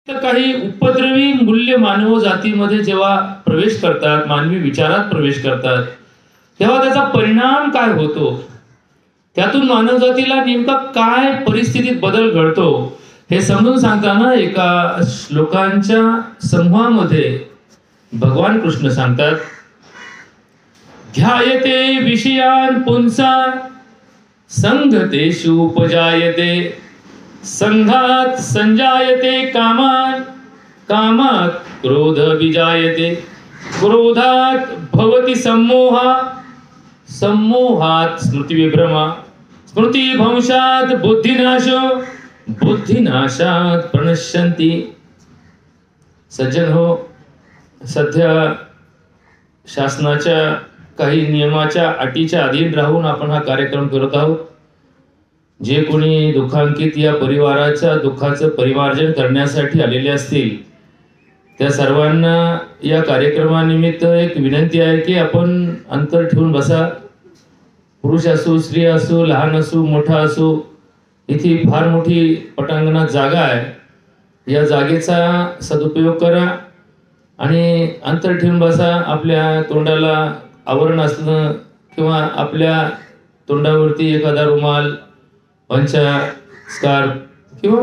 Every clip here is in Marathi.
तर काही उपद्रवी मूल्य मानव जातीमध्ये जेव्हा प्रवेश करतात, मानवी विचारात प्रवेश करतात, तेव्हा त्याचा परिणाम काय होतो, त्यातून मानव जातीला नेमका काय परिस्थितीत बदल घडतो, हे समजून सांगताना एका श्लोकांच्या समूहामध्ये भगवान कृष्ण सांगतात, ध्यायते विषयान पुंसा संगतेषु उपजायते संघात संजायते कामात कामात क्रोध विजायते क्रोधात भवति सम्मोहा सम्मोहात स्मृती विभ्रमा स्मृती भंशात बुद्धिनाशो बुद्धिनाशात प्रणश्यन्ति। सज्जन हो, सध्या शासनाच्या काही नियमाच्या अटीच्या अधीन राहून आपण हा कार्यक्रम करत आहोत। जे कोणी दुःखांकित या परिवाराच्या दुःखाचं परिमार्जन करण्यासाठी आलेले असतील त्या सर्वांना या कार्यक्रमानिमित्त एक विनंती आहे की आपण अंतर ठेवून बसा। पुरुष असो, स्त्री असो, लहान असो, मोठा असो, इथे फार मोठी पटांगणात जागा आहे। या जागेचा सदुपयोग करा आणि अंतर ठेवून बसा। आपल्या तोंडाला आवरण असणं किंवा आपल्या तोंडावरती एखादा रुमाल, पंचा, स्कार्फ किंवा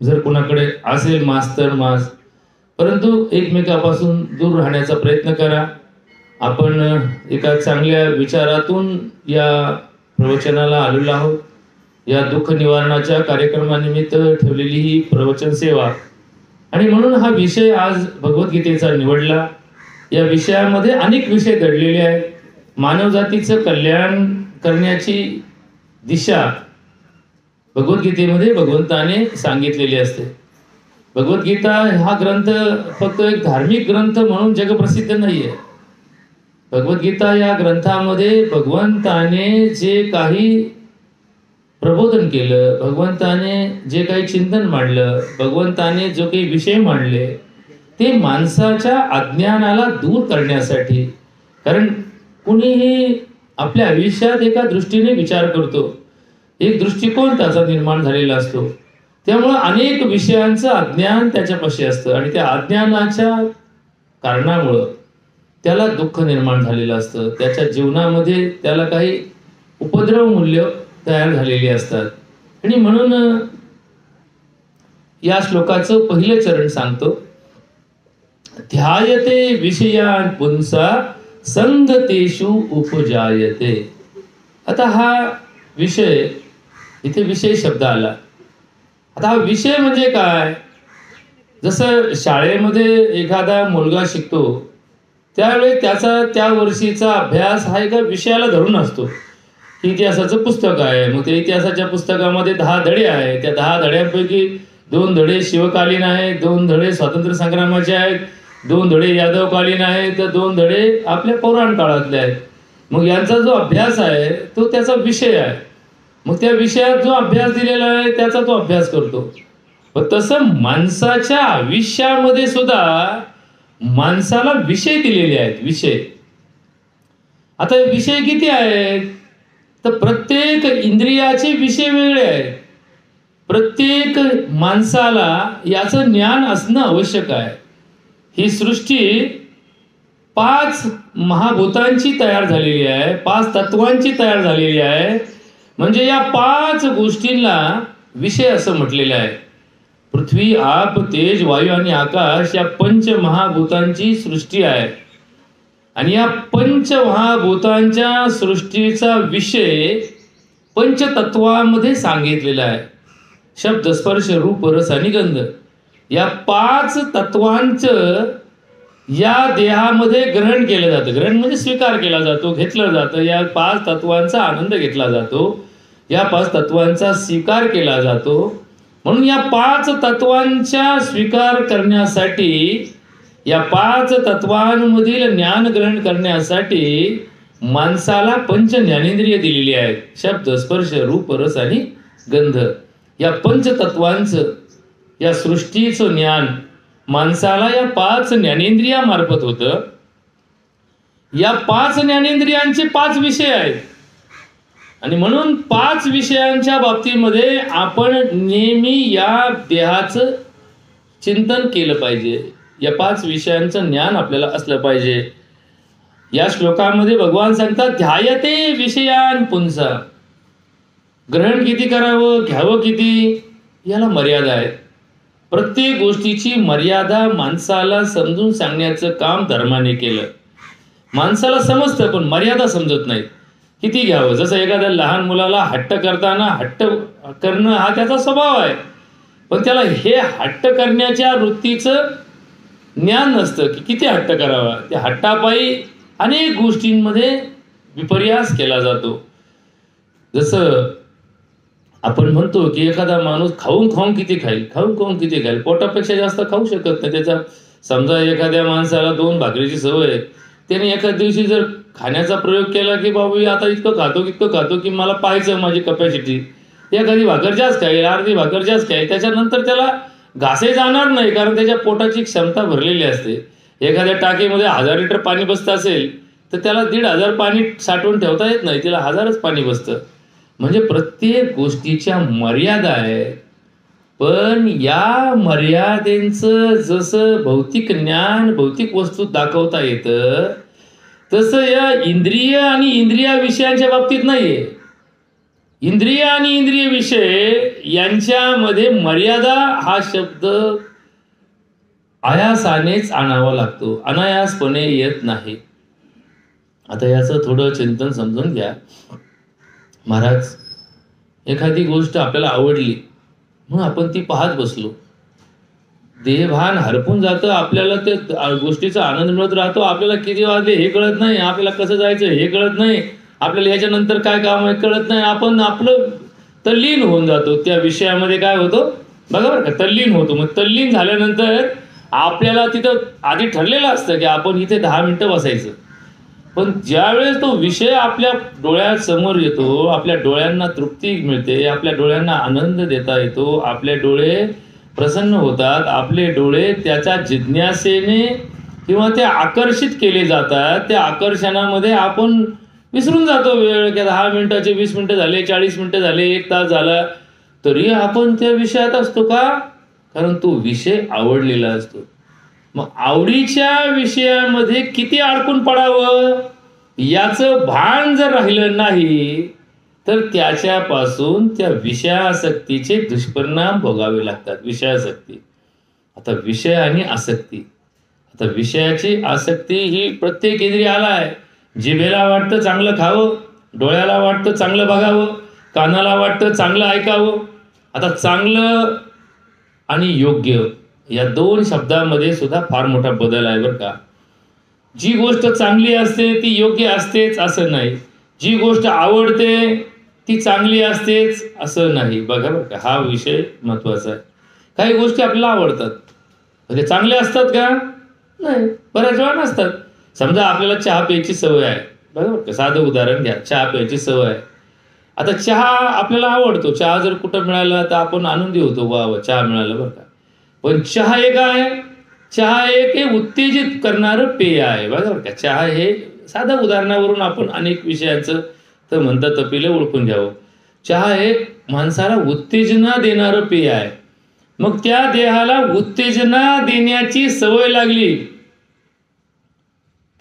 जर कोणाकडे असेल मास्क तर मास्क, परंतु एकमेकापासून दूर राहण्याचा प्रयत्न करा। आपण एका चांगल्या विचारातून या प्रवचनाला आलेलो आहोत। या दुःख निवारणाच्या कार्यक्रमानिमित्त ठेवलेली ही प्रवचन सेवा आणि म्हणून हा विषय आज भगवद्गीतेचा निवडला। या विषयामध्ये अनेक विषय दडलेले आहेत। मानव जातीचं कल्याण करण्याची दिशा भगवद्गीतेमध्ये भगवंताने सांगितलेली असते। भगवद्गीता हा ग्रंथ फक्त एक धार्मिक ग्रंथ म्हणून जगप्रसिद्ध नाहीये। भगवद्गीता या ग्रंथामध्ये भगवंताने जे काही प्रबोधन केलं, भगवंताने जे काही चिंतन मांडलं, भगवंताने जो काही विषय मांडले, ते माणसाच्या अज्ञानाला दूर करण्यासाठी। कारण कुणीही आपल्या आयुष्यात एका दृष्टीने विचार करतो, एक दृष्टिकोन त्याचा निर्माण झालेला असतो, त्यामुळे अनेक विषयांचं अज्ञान त्याच्यापाशी असतं आणि त्या अज्ञानाच्या कारणामुळं त्याला दुःख निर्माण झालेलं असतं। त्याच्या जीवनामध्ये त्याला काही उपद्रव मूल्य तयार झालेली असतात आणि म्हणून या श्लोकाचं पहिलं चरण सांगतो, ध्यायते विषयान पुंसा संगतेषु उपजायते। आता हा विषय, इथे विषय शब्द आला। आता हा विषय म्हणजे काय? जसं शाळेमध्ये एखादा मुलगा शिकतो त्यावेळी त्याचा त्या वर्षीचा अभ्यास हा एका विषयाला धरून असतो। इतिहासाचं पुस्तक आहे, मग त्या इतिहासाच्या पुस्तकामध्ये 10 धडे आहेत। त्या 10 धड्यांपैकी 2 धडे शिवकालीन आहेत, 2 धडे स्वातंत्र्य संग्रामाचे आहेत, 2 धडे यादवकालीन आहेत, तर 2 धडे आपल्या पौराण काळातले आहेत। मग यांचा जो अभ्यास आहे तो त्याचा विषय आहे। मग त्या विषयात जो अभ्यास दिलेला आहे त्याचा तो अभ्यास करतो। पण तसं माणसाच्या आयुष्यामध्ये सुद्धा माणसाला विषय दिलेले आहेत, विषय। आता विषय किती आहेत? तर प्रत्येक इंद्रियाचे विषय वेगळे आहेत। प्रत्येक माणसाला याचं ज्ञान असणं आवश्यक आहे। ही सृष्टी 5 महाभूतांची तयार झालेली आहे, 5 तत्वांची तयार झालेली आहे। म्हणजे या 5 गोष्टींना विषय असं म्हटलेलं आहे। पृथ्वी, आप, तेज, वायू आणि आकाश या 5 महाभूतांची सृष्टी आहे आणि या 5 महाभूतांच्या सृष्टीचा विषय पंचतत्वामध्ये सांगितलेला आहे। शब्द, स्पर्श, रूप, रस आणि गंध या 5 तत्वांचं या देहामध्ये ग्रहण केलं जातं। ग्रहण म्हणजे स्वीकार केला जातो, घेतलं जातं। या 5 तत्वांचा आनंद घेतला जातो, या 5 तत्वांचा स्वीकार केला जातो। म्हणून या 5 तत्वांचा स्वीकार करण्यासाठी, या 5 तत्वांमधील ज्ञान ग्रहण करण्यासाठी माणसाला 5 ज्ञानेंद्रिय दिलेली आहेत। शब्द, स्पर्श, रूप, रस आणि गंध या 5 तत्वांचं, या सृष्टीचं ज्ञान माणसाला या 5 ज्ञानेंद्रियामार्फत होतं। या 5 ज्ञानेंद्रियांचे 5 विषय आहेत आणि म्हणून 5 विषयांच्या बाबतीमध्ये आपण नेहमी या देहाचं चिंतन केलं पाहिजे. या 5 विषयांचं ज्ञान आपल्याला असलं पाहिजे. या श्लोकामध्ये भगवान सांगतात, ध्यायते विषयान पुंसा. ग्रहण किती करावं, घ्यावं किती, याला मर्यादा आहे. प्रत्येक गोष्टीची मर्यादा माणसाला समजून सांगण्याचं काम धर्माने केलं. माणसाला समजतं पण मर्यादा समजत नाही. किती घ्यावं, जसं एखाद्या लहान मुलाला हट्ट करताना हट्ट करणं हा त्याचा स्वभाव आहे, पण त्याला हे हट्ट करण्याच्या वृत्तीचं ज्ञान नसतं की किती हट्ट करावा. त्या हट्टापायी अनेक गोष्टींमध्ये विपर्यास केला जातो. जसं आपण म्हणतो की एखादा माणूस खाऊन खाऊन किती खाईल, खाऊन खाऊन किती खाईल, पोटापेक्षा जास्त खाऊ शकत नाही. त्याचा समजा एखाद्या माणसाला 2 भाकरीची सवय आहे, त्याने एखाद दिवशी जर खाण्याचा प्रयोग केला की बाबा आता इतकं खातो की मला पाहायचं माझी कपॅसिटी, एखादी भाकर जास्त खाईल, अर्धी भाकर जास्त खाईल, त्याच्यानंतर त्याला घासही जाणार नाही, कारण त्याच्या पोटाची क्षमता भरलेली असते. एखाद्या टाकीमध्ये 1000 लिटर पाणी बसतं असेल तर त्याला 1500 पाणी साठवून ठेवता येत नाही, तिला 1000च पाणी बसतं. म्हणजे प्रत्येक गोष्टीच्या मर्यादा आहे. पण या मर्यादेचं जसं भौतिक ज्ञान, भौतिक वस्तू दाखवता येतं, तसं या इंद्रिय आणि इंद्रिया विषयांच्या बाबतीत नाहीये. इंद्रिय आणि इंद्रिय विषय यांच्यामध्ये मर्यादा हा शब्द आयासानेच आणावा लागतो, अनायासपणे येत नाही. आता याचं थोडं चिंतन समजून घ्या. महाराज, एखादी गोष्ट आपल्याला आवडली म्हणून आपण ती पाहत बसलो, देहभान हरपून जातं, आपल्याला ते गोष्टीचा आनंद मिळत राहतो. आपल्याला किती वाजले हे कळत नाही, आपल्याला कसं जायचं हे कळत नाही, आपल्याला याच्यानंतर काय काम आहे कळत नाही. आपण आपलं तल्लीन होऊन जातो त्या विषयामध्ये. काय होतं बघा बरं का, तल्लीन होतो. मग तल्लीन झाल्यानंतर आपल्याला तिथं आधी ठरलेलं असतं की आपण इथे 10 मिनिटं बसायचं. पण ज्यावेळेस तो विषय आपल्या डोळ्यासमोर येतो, आपल्या डोळ्यांना तृप्ती मिळते, आपल्या डोळ्यांना आनंद देता येतो, आपले डोळे प्रसन्न होतात, आपले डोळे त्याच्या जिज्ञासेने किंवा ते आकर्षित केले जातात. त्या आकर्षणामध्ये आपण विसरून जातो वेळ, की 10 मिनिटाचे 20 मिनिटं झाले, 40 मिनिटं झाले, 1 तास झाला, तरी आपण त्या विषयात असतो. का? कारण तो विषय आवडलेला असतो. मग आवडीच्या विषयामध्ये किती अडकून पडावं याचं भान जर राहिलं नाही तर त्याच्यापासून त्या विषयासक्तीचे दुष्परिणाम भोगावे लागतात. विषयासक्ती, आता विषय आणि आसक्ती. आता विषयाची आसक्ती ही प्रत्येक इंद्रियाला आहे. जिभेला वाटतं चांगलं खावं, डोळ्याला वाटतं चांगलं बघावं, कानाला वाटतं चांगलं ऐकावं. आता चांगलं आणि योग्य या 2 शब्दामध्ये सुद्धा फार मोठा बदल आहे बरं का. जी गोष्ट चांगली असते ती योग्य असतेच असं नाही, जी गोष्ट आवडते ती चांगली असतेच असं नाही. बघा बरं का, हा विषय महत्त्वाचा आहे. काही गोष्टी आपल्याला आवडतात, म्हणजे चांगल्या असतात का? नाही, बऱ्याच वेळा नसतात. समजा आपल्याला चहा प्यायची सवय आहे, बघा बरं का, साधं उदाहरण घ्या, चहा प्यायची सवय आहे. आता चहा आपल्याला आवडतो, चहा जर कुठं मिळाला तर आपण आनंदी होतो, वा चहा मिळाला बरं का. पण चहा हे काय? चहा एक हे उत्तेजित करणारं पेय आहे. बघा बरं का, चहा हे साध्या उदाहरणावरून आपण अनेक विषयांचं तर म्हणतात तपिलं ओळखून घ्यावं. चहा हे माणसाला उत्तेजना देणारं पेय आहे. मग त्या देहाला उत्तेजना देण्याची सवय लागली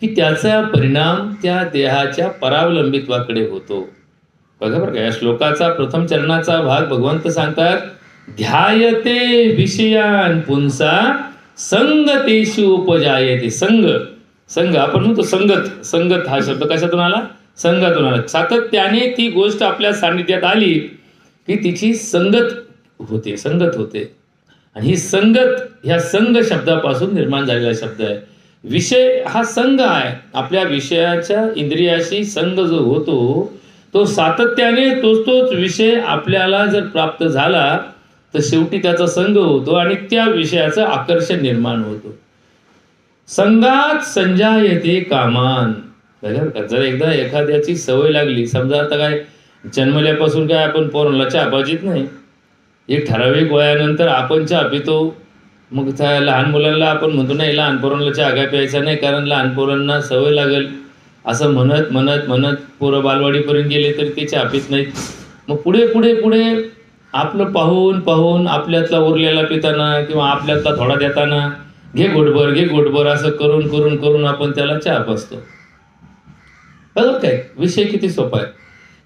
की त्याचा परिणाम त्या देहाच्या परावलंबित्वाकडे होतो. बघा बरं का, या श्लोकाचा प्रथम चरणाचा भाग भगवंत सांगतात, ध्यायते विषयान पुंसा संगतेषु उपजायते. संग आपण म्हणतो संगत. संगत हा शब्द कशातून आला? संगतून आला. सातत्याने ती गोष्ट आपल्या सान्निध्यात आली की तिची संगत होते. आणि ही संगत ह्या संग शब्दापासून निर्माण झालेला शब्द आहे. विषय हा संग आहे. आपल्या विषयाच्या इंद्रियाशी संग जो होतो तो सातत्याने तोच विषय आपल्याला जर प्राप्त झाला तर शेवटी त्याचा संग होतो आणि त्या विषयाचं आकर्षण निर्माण होतो. संगात संजायते कामान. जर एकदा एखाद्याची सवय लागली, समजा आता काय जन्मल्यापासून काय आपण पोरांना चहा पाजित नाही, एक ठराविक वयानंतर आपण चहा पितो. मग त्या लहान मुलांना आपण म्हणतो नाही, लहान पोरांना चहा काय प्यायचा नाही, कारण लहान पोरांना सवय लागेल असं म्हणत म्हणत म्हणत पोरं बालवाडीपर्यंत गेले तरी ते चहा पित नाहीत. मग पुढे आपलं पाहून पाहून आपल्यातला उरलेला पिताना किंवा आपल्यातला थोडा देताना घे घोटभर असं करून करून करून आपण त्याला चहा पाजतो. बरोबर काय? विषय किती सोपा आहे.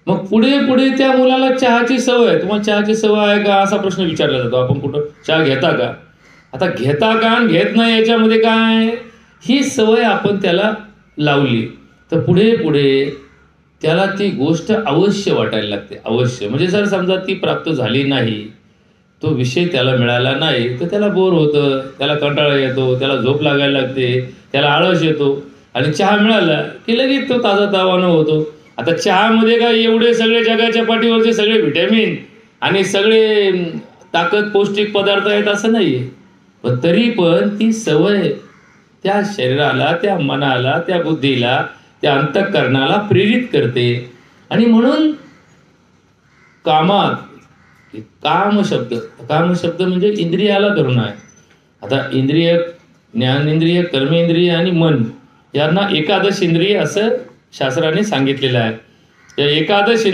मग पुढे पुढे त्या मुलाला चहाची सवय आहे. तुम्हाला चहाची सवय आहे का असा प्रश्न विचारला जातो. आपण कुठं चहा घेता का? आता घेता का घेत नाही याच्यामध्ये काय, ही सवय आपण त्याला लावली तर पुढे पुढे त्याला ती गोष्ट अवश्य वाटायला लागते. अवश्य म्हणजे जर समजा ती प्राप्त झाली नाही, तो विषय त्याला मिळाला नाही तर त्याला बोर होतं, त्याला कंटाळा येतो, त्याला झोप लागायला लागते, त्याला आळस येतो. आणि चहा मिळाला की लगेच तो ताजातवाना होतो. आता चहामध्ये काय एवढे सगळे जगाच्या पाठीवरचे सगळे व्हिटॅमिन आणि सगळे ताकद पौष्टिक पदार्थ आहेत असं नाही आहे. पण तरी पण ती सवय त्या शरीराला, त्या मनाला, त्या बुद्धीला, त्या अंतःकरणाला प्रेरित करते. आणि म्हणून काम शब्द म्हणजे इंद्रियाला धरून आहे. आता इंद्रिय, ज्ञानेंद्रिय, कर्मेंद्रिय आणि मन यांना एकादश इंद्रिय असं शास्त्राने सांगितलेलं आहे. या एकादश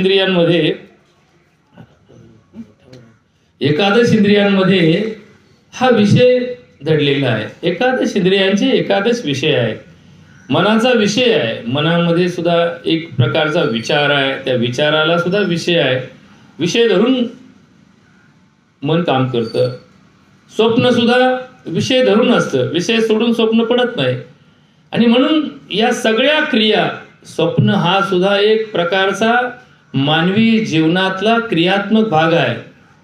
इंद्रियांमध्ये हा विषय दडलेला आहे. एकादश इंद्रियांचे एकादश विषय आहे. मनाचा विषय आहे. मनामध्ये सुद्धा एक प्रकारचा विचार आहे, त्या विचाराला सुद्धा विषय आहे. विषय धरून मन काम करतं. स्वप्न सुद्धा विषय धरून असतं, विषय सोडून स्वप्न पडत नाही. आणि म्हणून या सगळ्या क्रिया, स्वप्न हा सुद्धा एक प्रकारचा मानवी जीवनातला क्रियात्मक भाग आहे.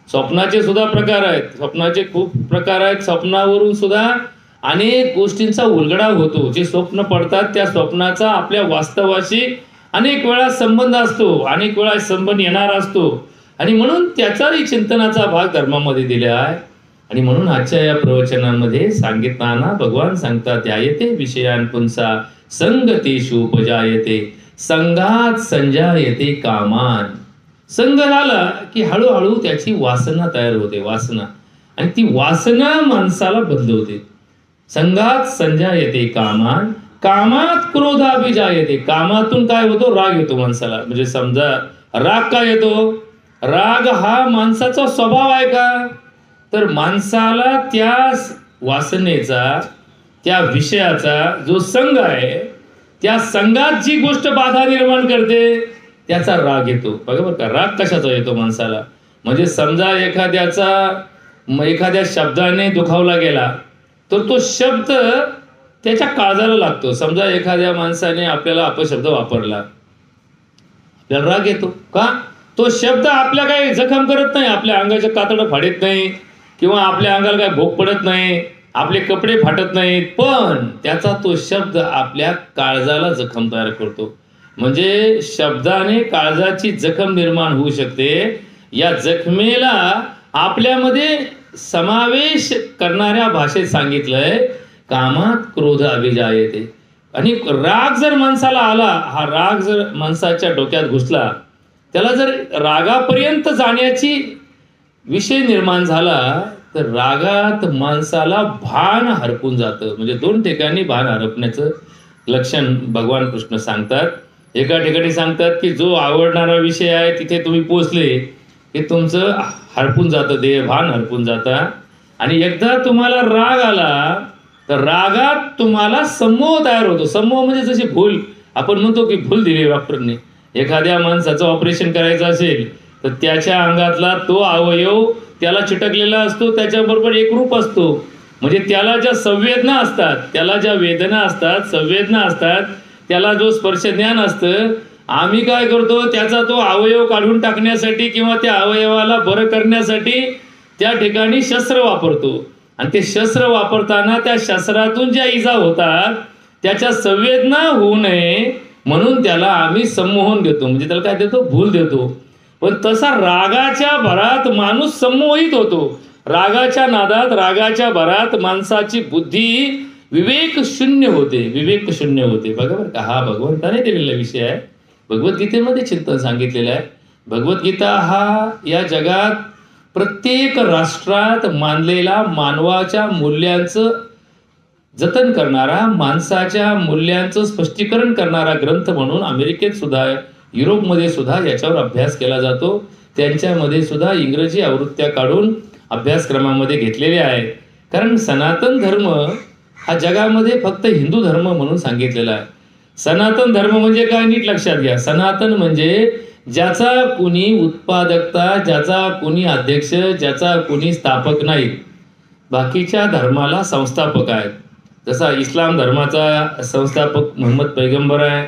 स्वप्नाचे सुद्धा प्रकार आहेत, स्वप्नाचे खूप प्रकार आहेत. स्वप्नावरून सुद्धा अनेक गोष्टींचा उलगडा होतो. जे स्वप्न पडतात त्या स्वप्नाचा आपल्या वास्तवाशी अनेक वेळा संबंध असतो, अनेक वेळा संबंध येणार असतो. आणि म्हणून त्याचाही चिंतनाचा भाग धर्मामध्ये दिला आहे. आणि म्हणून आजच्या या प्रवचनामध्ये सांगितताना भगवान सांगतात, ध्यायते विषयान पुंसा संगतेषु उपजायते संगात संजायते कामान. संग झाला की हळूहळू त्याची वासना तयार होते, वासना. आणि ती वासना माणसाला बदलवते. संगात संजायते कामान, कामात क्रोधाभिजायते. कामातून काय होतो? राग येतो माणसाला. म्हणजे समजा राग का येतो? राग हा माणसाचा स्वभाव आहे का? तर माणसाला त्या वासनेचा, त्या विषयाचा जो संग आहे, त्या संघात जी गोष्ट बाधा निर्माण करते त्याचा राग येतो. बरोबर का? राग कशाचा येतो माणसाला? म्हणजे समजा एखाद्या शब्दाने दुखावला गेला तर तो शब्द त्याच्या काळजाला लागतो. समजा एखाद्या माणसाने आपल्याला अपशब्द वापरला, आपल्याला राग येतो का? तो शब्द आपल्या काही जखम करत नाही, आपल्या अंगाच्या कातडं फाडत नाही किंवा आपल्या अंगाला काही भोग पडत नाही, आपले कपडे फाटत नाहीत, पण त्याचा तो शब्द आपल्या काळजाला जखम तयार करतो. म्हणजे शब्दाने काळजाची जखम निर्माण होऊ शकते. या जखमेला आपल्यामध्ये समावेश करणाऱ्या भाषेत सांगितलंय, कामात क्रोध अभिजायते. आणि राग जर माणसाला आला, हा राग जर माणसाच्या डोक्यात घुसला, त्याला जर रागापर्यंत जाण्याची विषय निर्माण झाला तर रागात माणसाला भान हरपून जातं. म्हणजे दोन ठिकाणी भान हरपण्याचं लक्षण भगवान कृष्ण सांगतात. एका ठिकाणी सांगतात की जो आवडणारा विषय आहे तिथे तुम्ही पोचले की तुमचं हरपून जातं, देह भान हरपून जातं. आणि एकदा तुम्हाला राग आला तर रागात तुम्हाला समोह तयार होतो. समोह म्हणजे जशी भूल, आपण म्हणतो की भूल दिली डॉक्टरने. एखाद्या माणसाचं ऑपरेशन करायचं असेल तर त्याच्या अंगातला तो अवयव त्याला चिटकलेला असतो, त्याच्याबरोबर एक रूप असतो. म्हणजे त्याला ज्या संवेदना असतात, त्याला ज्या वेदना असतात, संवेदना असतात, त्याला जो स्पर्श ज्ञान असतं, आम्ही काय करतो, त्याचा तो अवयव काढून टाकण्यासाठी किंवा त्या अवयवाला बरं करण्यासाठी त्या ठिकाणी शस्त्र वापरतो. आणि ते शस्त्र वापरताना त्या शस्त्रातून ज्या इजा होतात त्याच्या संवेदना होऊ नये म्हणून त्याला आम्ही संमोहन देतो, म्हणजे त्याला काय देतो, भूल देतो. पण तसा रागाच्या भरात माणूस संमोहित होतो. रागाच्या नादात, रागाच्या भरात माणसाची बुद्धी विवेक शून्य होते. बरोबर का? हा भगवंताने दिलेला विषय आहे. भगवद्गीतेमध्ये चिंतन सांगितलेलं आहे. भगवद्गीता हा या जगात प्रत्येक राष्ट्रात मानलेला मानवाच्या मूल्यांचं जतन करणारा, माणसाच्या मूल्यांचं स्पष्टीकरण करणारा ग्रंथ म्हणून अमेरिकेत सुद्धा, युरोपमध्ये सुद्धा याच्यावर अभ्यास केला जातो. त्यांच्यामध्ये सुद्धा इंग्रजी आवृत्त्या काढून अभ्यासक्रमामध्ये घेतलेल्या आहेत. कारण सनातन धर्म हा जगामध्ये फक्त हिंदू धर्म म्हणून सांगितलेला आहे. सनातन धर्म म्हणजे काय नीट लक्षात घ्या. सनातन म्हणजे ज्याचा कोणी उत्पादकता, ज्याचा कोणी अध्यक्ष, ज्याचा कोणी स्थापक नाही. बाकीच्या धर्माला संस्थापक आहेत. जसा इस्लाम धर्माचा संस्थापक मुहम्मद पैगंबर आहे,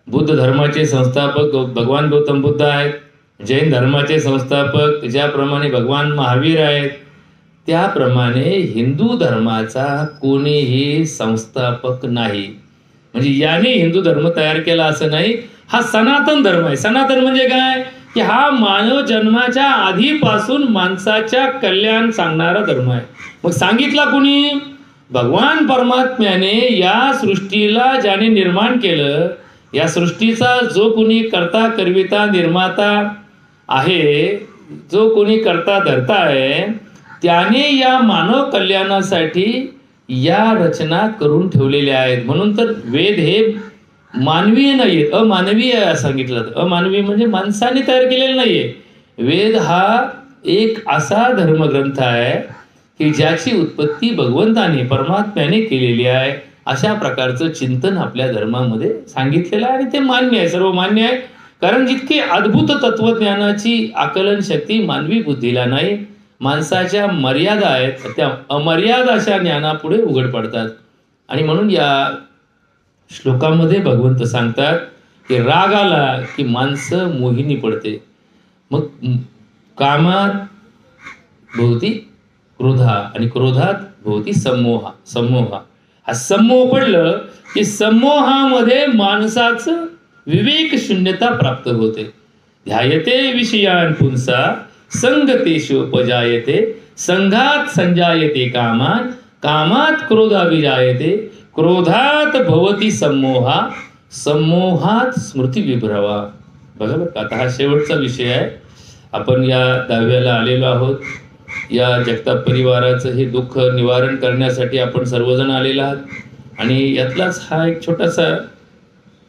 बुद्ध धर्माचे संस्थापक भगवान गौतम बुद्ध आहेत, जैन धर्माचे संस्थापक ज्याप्रमाणे भगवान महावीर आहेत, त्याप्रमाणे हिंदू धर्माचा कोणीही संस्थापक नाही. म्हणजे याने हिंदू धर्म तयार केला असं नाही. हा सनातन धर्म आहे. सनातन म्हणजे काय की हा मानव जन्माच्या आधीपासून माणसाच्या कल्याण सांगणारा धर्म आहे. मग सांगितला कुणी? भगवान परमात्म्याने या सृष्टीला ज्याने निर्माण केलं, या सृष्टीचा जो कोणी करता करविता निर्माता आहे, जो कोणी करता धरता आहे, त्याने या मानव कल्याणासाठी या रचना करून ठेवलेल्या आहेत. म्हणून तर वेद हे मानवीय नाही, अमानवीय सांगितलं. अमानवी म्हणजे माणसाने तयार केलेलं नाहीये. वेद हा एक असा धर्मग्रंथ आहे की ज्याची उत्पत्ती भगवंताने परमात्म्याने केलेली आहे. अशा प्रकारचं चिंतन आपल्या धर्मामध्ये सांगितलेलं आहे आणि ते मान्य आहे, सर्व मान्य आहे. कारण जितकी अद्भुत तत्वज्ञानाची आकलन शक्ती मानवी बुद्धीला नाही, माणसाच्या मर्यादा आहेत, त्या अमर्याद अशा ज्ञानापुढे उघड पडतात. आणि म्हणून या श्लोकामध्ये भगवंत सांगतात की राग आला की माणसं मोहिनी पडते. मग कामात भोवती क्रोधा आणि क्रोधात भोवती सम्मोहा. हा सम्मोह पडलं की सम्मोहामध्ये माणसाचं विवेक शून्यता प्राप्त होते. ध्यायते विषयान पुंसा संगतेषु उपजायते संघात संजायते कामात कामात क्रोधाविजायते क्रोधात भवती सम्मोहा सम्मोहात स्मृती विभ्रवा. बघा बरं, आता हा शेवटचा विषय आहे. आपण या 10व्याला आलेलो आहोत. या जगताप परिवाराचं हे दुःख निवारण करण्यासाठी आपण सर्वजण आलेला आहात. आणि यातलाच हा एक छोटासा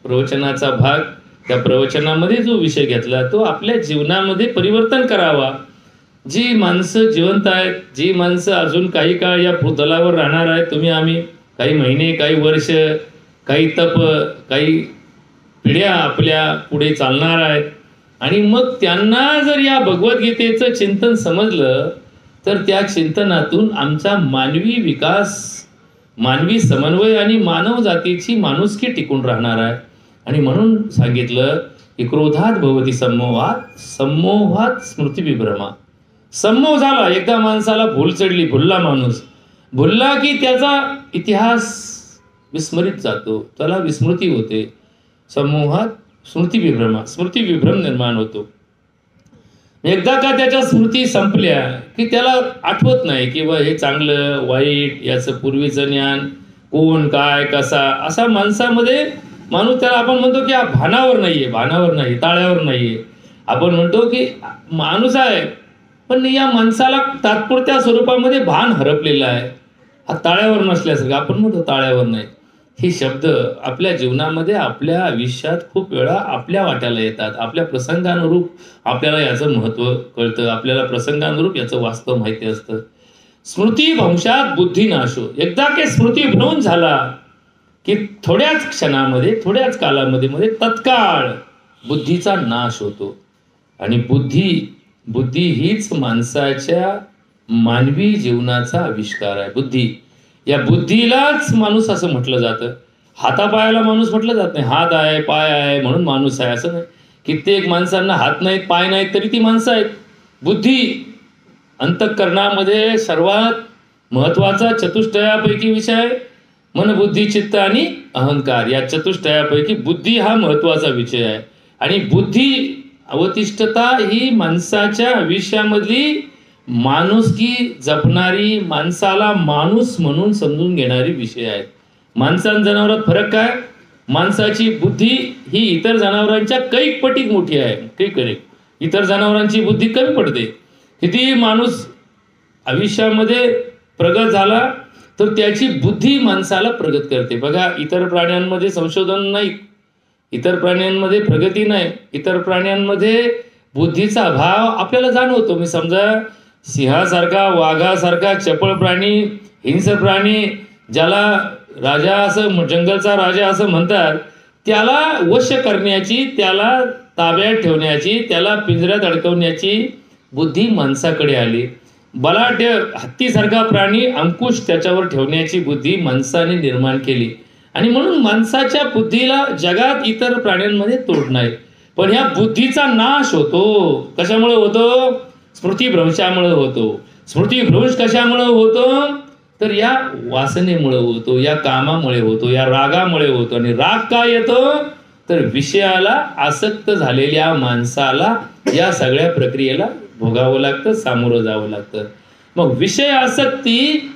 प्रवचनाचा भाग. त्या प्रवचनामध्ये जो विषय घेतला तो आपल्या जीवनामध्ये परिवर्तन करावा. जी माणसं जिवंत आहेत, जी माणसं अजून काही काळ या भूतलावर राहणार आहेत, तुम्ही आम्ही, काही महिने, काही वर्ष, काही तप, काही पिढ्या आपल्या पुढे चालणार आहेत. आणि मग त्यांना जर या भगवद्गीतेचं चिंतन समजलं तर त्या चिंतनातून आमचा मानवी विकास, मानवी समन्वय आणि मानव जातीची माणुसकी टिकून राहणार आहे. आणि म्हणून सांगितलं की क्रोधात भवती सम्मोहात सम्मोहात स्मृती विभ्रमा. सम्मोह झाला, एकदा माणसाला भूल चढली, भुलला माणूस, भुलला की त्याचा इतिहास विस्मरित जातो, त्याला विस्मृती होते. सम्मोहात स्मृती विभ्रमा, स्मृती विभ्रम निर्माण होतो. एकदा का त्याच्या स्मृती संपल्या की त्याला आठवत नाही की बा हे चांगलं वाईट, याचं पूर्वीचं ज्ञान, कोण काय कसा, असा माणसामध्ये माणूस, त्याला आपण म्हणतो की हा भानावर नाहीये, भानावर नाही, ताळ्यावर नाहीये. आपण म्हणतो की माणूस आहे पण या माणसाला तात्पुरत्या स्वरूपामध्ये भान हरपलेलं आहे. हा ताळ्यावर नसल्यासारखं आपण म्हणतो, ताळ्यावर नाही. हे शब्द आपल्या जीवनामध्ये, आपल्या आयुष्यात खूप वेळा आपल्या वाट्याला येतात. आपल्या प्रसंगानुरूप आपल्याला याचं महत्त्व कळतं, आपल्याला प्रसंगानुरूप याचं वास्तव माहिती असतं. स्मृती भंशात बुद्धी नाशो. एकदा की स्मृती भ्रमण झाला की थोड्याच क्षणामध्ये, थोड्याच कालामध्ये तत्काळ बुद्धीचा नाश होतो. आणि बुद्धी हीच माणसाच्या मानवी जीवनाचा आविष्कार आहे. बुद्धी, या बुद्धीलाच माणूस असं म्हटलं जातं. हातापायाला माणूस म्हटलं जात नाही. हात आहे, पाय आहे म्हणून माणूस आहे असं नाही. कित्येक माणसांना हात नाहीत, पाय नाहीत, तरी ती माणसं आहेत. बुद्धी अंतःकरणामध्ये सर्वात महत्वाचा चतुष्टयापैकी विषय मन, बुद्धी, चित्त आणि अहंकार. या चतुष्टयापैकी बुद्धी हा महत्वाचा विषय आहे. आणि बुद्धी अवतिष्ठता ही माणसाच्या आयुष्यामधली माणुसकी जपणारी, माणसाला माणूस म्हणून समजून घेणारी विषय आहेत. माणसा जनावरात फरक काय? माणसाची बुद्धी ही इतर जनावरांच्या कैक पटीत मोठी आहे. कैक, इतर जनावरांची बुद्धी कमी पडते. किती माणूस आयुष्यामध्ये प्रगत झाला तर त्याची बुद्धी माणसाला प्रगत करते. बघा, इतर प्राण्यांमध्ये संशोधन नाही, इतर प्राण्यांमध्ये प्रगती नाही, इतर प्राण्यांमध्ये बुद्धीचा अभाव आपल्याला जाणवतो. मी समजा सिंहासारखा, वाघासारखा चपळ प्राणी, हिंस्र प्राणी, ज्याला राजा असं, जंगलचा राजा असं म्हणतात, त्याला वश करण्याची, त्याला ताब्यात ठेवण्याची, त्याला पिंजऱ्यात अडकवण्याची बुद्धी माणसाकडे आली. बलाढ्य हत्तीसारखा प्राणी, अंकुश त्याच्यावर ठेवण्याची बुद्धी माणसाने निर्माण केली. आणि म्हणून माणसाच्या बुद्धीला जगात इतर प्राण्यांमध्ये तोड नाही. पण ह्या बुद्धीचा नाश होतो. कशामुळे होतो? स्मृतिभ्रंशामुळे होतो. स्मृतिभ्रंश कशामुळे होतो? तर या वासनेमुळे होतो, या कामामुळे होतो, या रागामुळे होतो. आणि राग काय येतो? तर विषयाला आसक्त झालेल्या माणसाला या सगळ्या प्रक्रियेला भोगावं लागतं, सामोरं जावं लागतं. मग विषय आसक्ती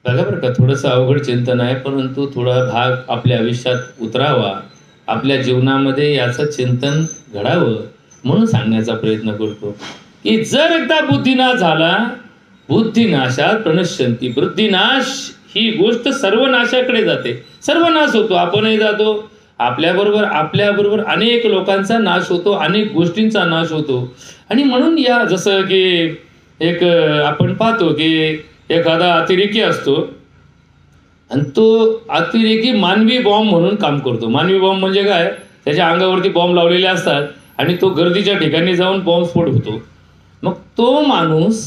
बघा बरं का, थोडंसं अवघड चिंतन आहे, परंतु थोडा भाग आपल्या आयुष्यात उतरावा, आपल्या जीवनामध्ये याचं चिंतन घडावं म्हणून सांगण्याचा प्रयत्न करतो की जर एकदा बुद्धिनाश झाला, बुद्धिनाशात प्रणश्यंती, बुद्धिनाश ही गोष्ट सर्वनाशाकडे जाते. सर्वनाश होतो, आपणही जातो, आपल्याबरोबर अनेक लोकांचा नाश होतो, अनेक गोष्टींचा नाश होतो. आणि म्हणून या जसं की एक आपण पाहतो की एखादा अतिरेकी असतो आणि तो अतिरेकी मानवी बॉम्ब म्हणून काम करतो. मानवी बॉम्ब म्हणजे काय? त्याच्या अंगावरती बॉम्ब लावलेले असतात आणि तो गर्दीच्या ठिकाणी जाऊन बॉम्बस्फोट होतो. मग तो माणूस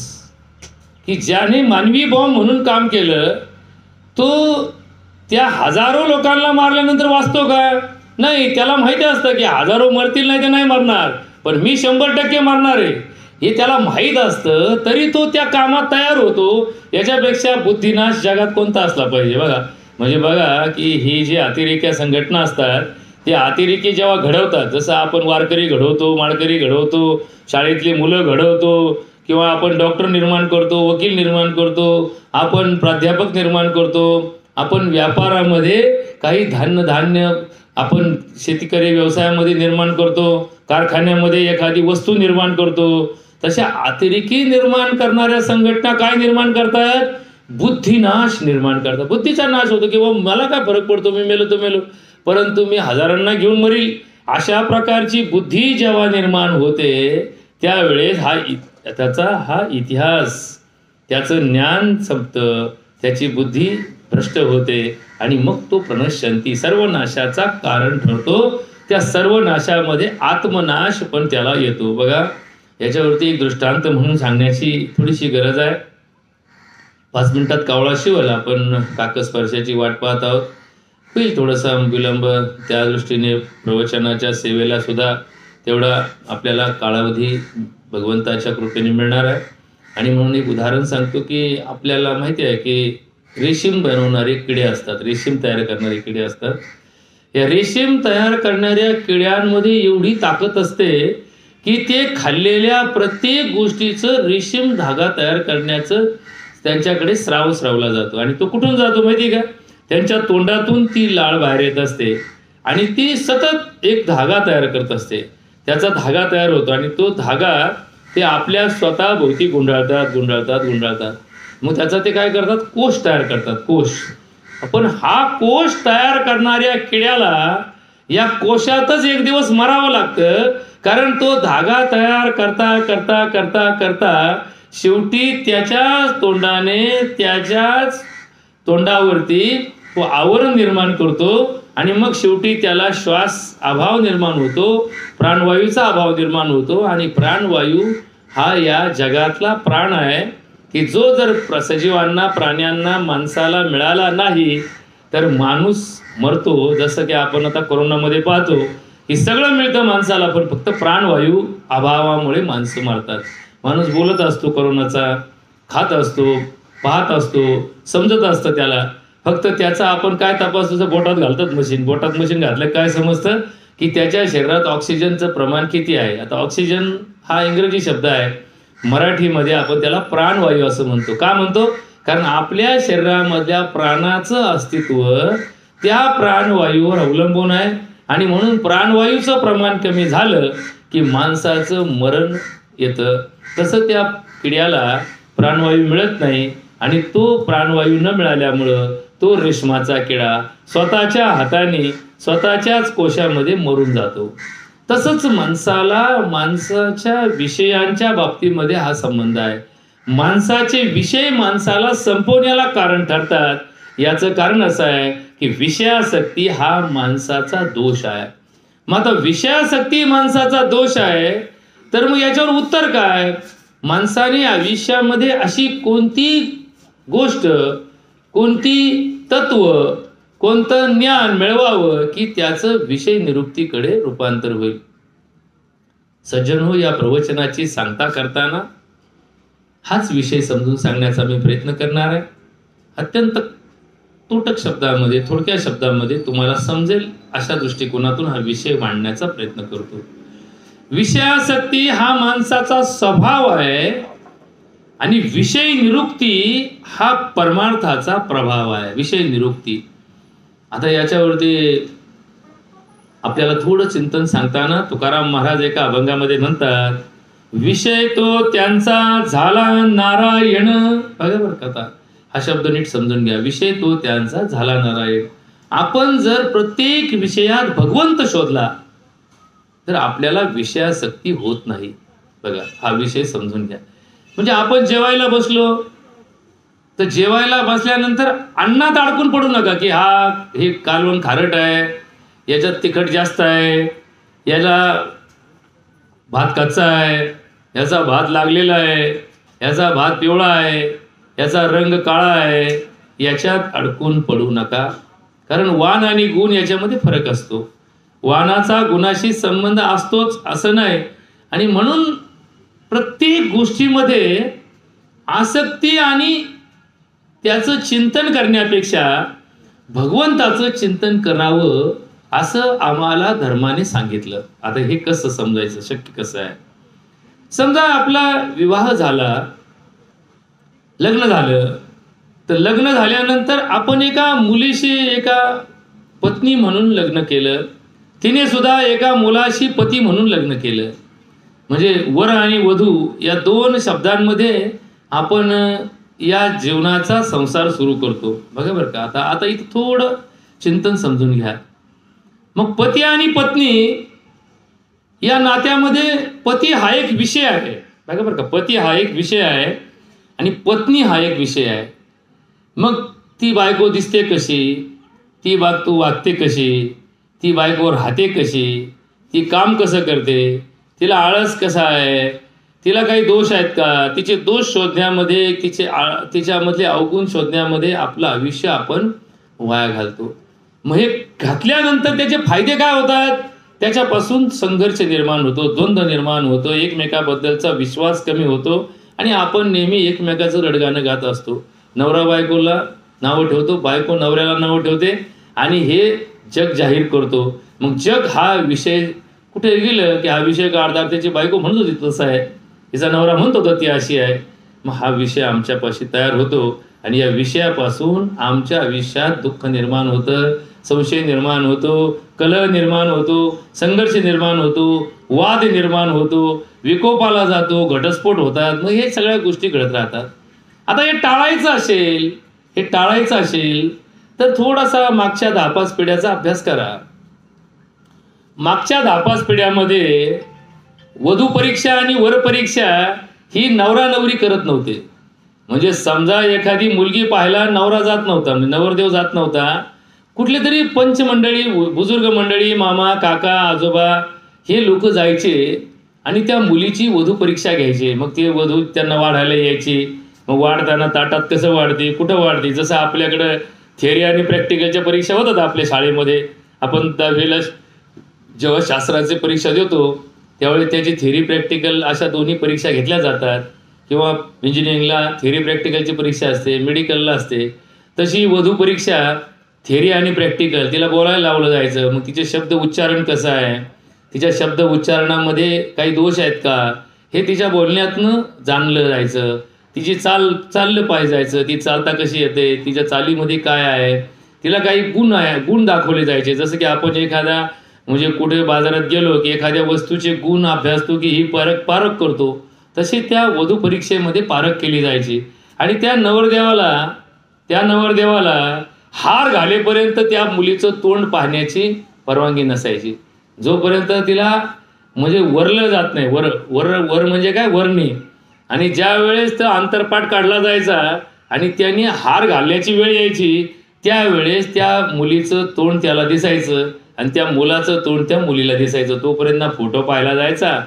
की ज्याने मानवी बॉम्ब म्हणून काम केलं, तो त्या हजारो लोकांना मारल्यानंतर वाचतो का? नाही. त्याला माहिती असतं की हजारो मरतील, नाही ते नाही मरणार, पण मी 100% मारणार आहे हे त्याला माहीत असतं, तरी तो त्या कामात तयार होतो. याच्यापेक्षा बुद्धिनाश जगात कोणता असला पाहिजे बघा. म्हणजे बघा की ही जी अतिरेकी संघटना असतात, ते अतिरेकी जेव्हा घडवतात, जसं आपण वारकरी घडवतो, माळकरी घडवतो, शाळेतली मुलं घडवतो, किंवा आपण डॉक्टर निर्माण करतो, वकील निर्माण करतो, आपण प्राध्यापक निर्माण करतो, आपण व्यापारामध्ये काही धान्य आपण शेतकरी व्यवसायामध्ये निर्माण करतो, कारखान्यामध्ये एखादी वस्तू निर्माण करतो. तशा अतिरेकी निर्माण करणाऱ्या संघटना काय निर्माण करतात? बुद्धिनाश निर्माण करतात. बुद्धीचा नाश होतो की बाबा मला काय फरक पडतो, मी मेलो तो मेलो, परंतु मी हजारांना घेऊन मरील. अशा प्रकारची बुद्धी जेव्हा निर्माण होते त्यावेळेस त्याचा हा इतिहास, त्याचं ज्ञान संपतं, त्याची बुद्धी भ्रष्ट होते आणि मग तो प्रणश्यंती, सर्वनाशाचा कारण ठरतो. त्या सर्वनाशामध्ये आत्मनाश पण त्याला येतो. बघा, याच्यावरती एक दृष्टांत म्हणून सांगण्याची थोडीशी गरज आहे. 5 मिनिटात कावळा शिवल, आपण काकस्पर्शाची वाट पाहत आहोत. होईल थोडासा विलंब, त्या दृष्टीने प्रवचनाच्या सेवेला सुद्धा तेवढा आपल्याला कालावधी भगवंताच्या कृपेने मिळणार आहे. आणि म्हणून एक उदाहरण सांगतो की आपल्याला माहिती आहे की रेशीम बनवणारे किडे असतात, रेशीम तयार करणारे किडे असतात. या रेशीम तयार करणाऱ्या किड्यांमध्ये एवढी ताकद असते की ते खाल्लेल्या प्रत्येक गोष्टीचं रेशीम धागा तयार करण्याचं त्यांच्याकडे स्रावला जातो. आणि तो कुठून जातो माहिती का? त्यांच्या तोंडातून ती लाळ बाहेर येत असते आणि ती सतत एक धागा तयार करत असते. त्याचा धागा तयार होतो आणि तो धागा ते आपल्या स्वतः भोवती गुंडाळतात. मग त्याचा ते काय करतात? कोश तयार करतात, कोश. पण हा कोश तयार करणाऱ्या किड्याला या कोशातच एक दिवस मरावं लागतं, कारण तो धागा तयार करता शेवटी त्याच्याच तोंडाने, त्याच्याच तोंडावरती तो आवरण निर्माण करतो आणि मग शेवटी त्याला श्वास अभाव निर्माण होतो, प्राणवायूचा अभाव निर्माण होतो. आणि प्राणवायू हा या जगातला प्राण आहे की जो जर सजीवांना, प्राण्यांना, माणसाला मिळाला नाही तर माणूस मरतो. जसं की आपण आता कोरोनामध्ये पाहतो की सगळं मिळतं माणसाला, पण फक्त प्राणवायू अभावामुळे माणसं मरतात. माणूस बोलत असतो कोरोनाचा, खात असतो, पाहत असतो, समजत असतं त्याला, फक्त त्याचा आपण काय तपासतो? बोटात घालतात मशीन, बोटात मशीन घातलं काय समजतं की त्याच्या शरीरात ऑक्सिजनचं प्रमाण किती आहे. आता ऑक्सिजन हा इंग्रजी शब्द आहे, मराठीमध्ये आपण त्याला प्राणवायू असं म्हणतो. का म्हणतो? कारण आपल्या शरीरामधल्या प्राणाचं अस्तित्व त्या प्राणवायूवर अवलंबून आहे. आणि म्हणून प्राणवायूचं प्रमाण कमी झालं की माणसाचं मरण येतं. तसं त्या किड्याला प्राणवायू मिळत नाही आणि तो प्राणवायू न मिळाल्यामुळं तो रेशमाचा किडा स्वतःच्या हाताने स्वतःच्याच कोशामध्ये मरून जातो. तसंच माणसाला माणसाच्या विषयांच्या बाबतीमध्ये हा संबंध आहे. माणसाचे विषय माणसाला संपवण्याला कारण ठरतात. याचं कारण असं आहे की विषयासक्ती हा माणसाचा दोष आहे. मग आता विषयासक्ती माणसाचा दोष आहे तर मग याच्यावर उत्तर काय? माणसाने आयुष्यामध्ये अशी कोणती गोष्ट, कोणती तत्व, कोणतं ज्ञान मिळवावं की त्याचं विषय निरुक्तीकडे रूपांतर होईल. सज्जन हो, या प्रवचनाची सांगता करताना हाच विषय समजून सांगण्याचा मी प्रयत्न करणार आहे. अत्यंत तुटक शब्दामध्ये, थोडक्या शब्दामध्ये तुम्हाला समजेल अशा दृष्टिकोनातून हा विषय मांडण्याचा प्रयत्न करतो. विषयासक्ती हा माणसाचा स्वभाव आहे आणि विषय निरुक्ती हा परमार्थाचा प्रभाव आहे. विषय निरुक्ती, आता याच्यावरती आपल्याला थोडं चिंतन सांगताना तुकाराम महाराज एका अभंगामध्ये म्हणतात, विषय तो त्यांचा झाला नारायण. बघा बरं का, आता हा शब्द नीट समजून घ्या. विषय तो त्यांचा झाला नारायण. आपण जर प्रत्येक विषयात भगवंत शोधला तर आपल्याला विषयासक्ती होत नाही. बघा, हा विषय समजून घ्या. म्हणजे आपण जेवायला बसलो तर जेवायला बसल्यानंतर अन्नात अडकून पडू नका की हे कालवण खारट आहे, याच्यात तिखट जास्त आहे, याला भात कच्चा आहे, याचा भात लागलेला आहे, याचा भात पिवळा आहे, याचा रंग काळा आहे. याच्यात अडकून पडू नका. कारण वाण आणि गुण याच्यामध्ये फरक असतो. वाणाचा गुणाशी संबंध असतोच असं नाही. आणि म्हणून प्रत्येक गोष्टीमध्ये आसक्ती आणि त्याचं चिंतन करण्यापेक्षा भगवंताचं चिंतन करावं असं आम्हाला धर्माने सांगितलं. आता हे कसं समजायचं, शक्य कसं आहे? समजा आपला विवाह झाला, लग्न झालं, तर लग्न झाल्यानंतर आपण एका मुलीशी एका पत्नी म्हणून लग्न केलं, तिने सुद्धा एका मुलाशी पती म्हणून लग्न केलं. म्हणजे वर आणि वधू या दोन शब्दांमध्ये आपण या जीवनाचा संसार सुरू करतो. बघा बरं का, आता इथं थोडं चिंतन समजून घ्या. मग पती आणि पत्नी या नात्यामध्ये पती हा एक विषय आहे. बघा बरं का, पती हा एक विषय आहे आणि पत्नी हा एक विषय आहे. मग ती बायको दिसते कशी, ती तू वागते कशी, ती बायकोवर राहते कशी, ती काम कसं करते, तिला आळस कसा आहे, तिला काही दोष आहेत का, तिचे दोष शोधण्यामध्ये, तिच्यामधले अवगुण शोधण्यामध्ये आपलं आयुष्य आपण वाया घालतो. मग हे घातल्यानंतर त्याचे फायदे काय होतात? त्याच्यापासून संघर्ष निर्माण होतो, द्वंद्व निर्माण होतो, एकमेकाबद्दलचा विश्वास कमी होतो आणि आपण नेहमी एकमेकाचं रडगाणं गात असतो. नवरा बायकोला नावं ठेवतो, बायको नवऱ्याला नावं ठेवते आणि हे जग जाहीर करतो. मग जग हा विषय कुठे गेलं की हा विषय काढतात, त्याची बायको म्हणत होती तसं आहे, तिचा नवरा म्हणत होता ती अशी आहे. मग हा विषय आमच्यापाशी तयार होतो आणि या विषयापासून आमच्या आयुष्यात दुःख निर्माण होतं, संशय निर्माण होतो, कलह निर्माण होतो, संघर्ष निर्माण होतो, वाद निर्माण होतो, विकोपाला जातो, घटस्फोट होतात. मग हे सगळ्या गोष्टी घडत राहतात. आता हे टाळायचं असेल तर थोडासा मागच्या 10-5 पिढ्याचा अभ्यास करा. मागच्या 10-5 पिढ्यामध्ये वधू परीक्षा आणि वर परीक्षा ही नवरा नवरी करत नव्हते. म्हणजे समजा एखादी मुलगी पाहायला नवरा जात नव्हता, म्हणजे नवरदेव जात नव्हता, कुठले तरी पंचमंडळी, बुजुर्ग मंडळी, मामा, काका, आजोबा हे लोक जायचे आणि त्या मुलीची वधू परीक्षा घ्यायचे. मग ते वधू त्यांना वाढायला यायची. मग वाढताना ताटात कसं वाढते, कुठं वाढते, जसं आपल्याकडं थिअरी आणि प्रॅक्टिकलच्या परीक्षा होतात आपल्या शाळेमध्ये. आपण त्यावेळेला जेव्हा शास्त्राची परीक्षा देतो त्यावेळी त्याची थिअरी प्रॅक्टिकल अशा दोन्ही परीक्षा घेतल्या जातात. किंवा इंजिनिअरिंगला थिअरी प्रॅक्टिकलची परीक्षा असते, मेडिकलला असते. तशी वधू परीक्षा थिअरी आणि प्रॅक्टिकल, तिला बोलायला लावलं जायचं. मग तिचे शब्द उच्चारण कसं आहे, तिच्या शब्द उच्चारणामध्ये काही दोष आहेत का, हे तिच्या बोलण्यातनं जाणलं जायचं. तिची चाललं पाहिजायचं, ती चालता कशी येते, तिच्या चालीमध्ये काय आहे, तिला काही गुण दाखवले जायचे. जसं की आपण एखादा म्हणजे कुठे बाजारात गेलो की एखाद्या वस्तूचे गुण अभ्यासतो की ही पारख करतो, तसे त्या वधू परीक्षेमध्ये पारख केली जायची. आणि त्या नवरदेवाला हार घालेपर्यंत त्या मुलीचं तोंड पाहण्याची परवानगी नसायची. जोपर्यंत तिला म्हणजे वरलं जात नाही. वर वर वर म्हणजे काय, वरणी. आणि ज्या वेळेस तो अंतरपाठ काढला जायचा आणि त्यांनी हार घालण्याची वेळ यायची, त्यावेळेस त्या मुलीचं तोंड त्याला दिसायचं आणि त्या मुलाचं तोंड त्या मुलीला दिसायचं. तोपर्यंत ना फोटो पाहिला जायचा,